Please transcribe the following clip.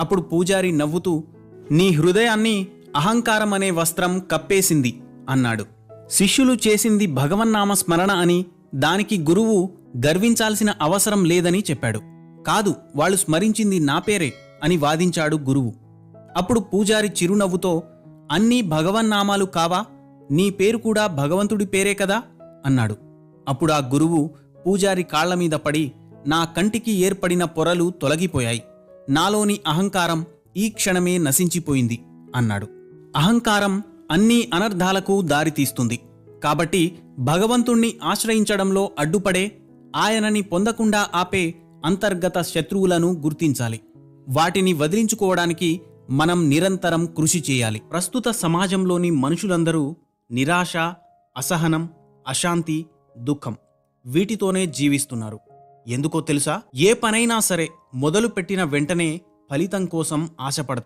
అప్పుడు పూజారి నవ్వుతూ, నీ హృదయాన్ని అహంకారం అనే వస్త్రం కప్పేసింది అన్నాడు. శిష్యులు చేసింది భగవన్నామ స్మరణ అని, దానికి గురువు గర్వించాల్సిన అవసరం లేదని చెప్పాడు. కాదు, వాళ్ళు స్మరించింది నా పేరే అని వాదించాడు గురువు. అప్పుడు పూజారి చిరునవ్వుతో, అన్నీ భగవన్నామాలు కావా? నీ పేరు కూడా భగవంతుడి పేరే కదా అన్నాడు. అప్పుడు ఆ గురువు పూజారి కాళ్లమీద పడి, నా కంటికి ఏర్పడిన పొరలు తొలగిపోయాయి, నాలోని అహంకారం ఈ క్షణమే నశించిపోయింది అన్నాడు. అహంకారం అన్ని అనర్థాలకు దారితీస్తుంది. కాబట్టి భగవంతుణ్ణి ఆశ్రయించడంలో అడ్డుపడే, ఆయనని పొందకుండా ఆపే అంతర్గత శత్రువులను గుర్తించాలి. వాటిని వదిలించుకోవడానికి మనం నిరంతరం కృషి చేయాలి. ప్రస్తుత సమాజంలోని మనుషులందరూ నిరాశ, అసహనం, అశాంతి, దుఃఖం వీటితోనే జీవిస్తున్నారు. ఎందుకో తెలుసా? ఏ పనైనా సరే మొదలుపెట్టిన వెంటనే ఫలితం కోసం ఆశపడతారు.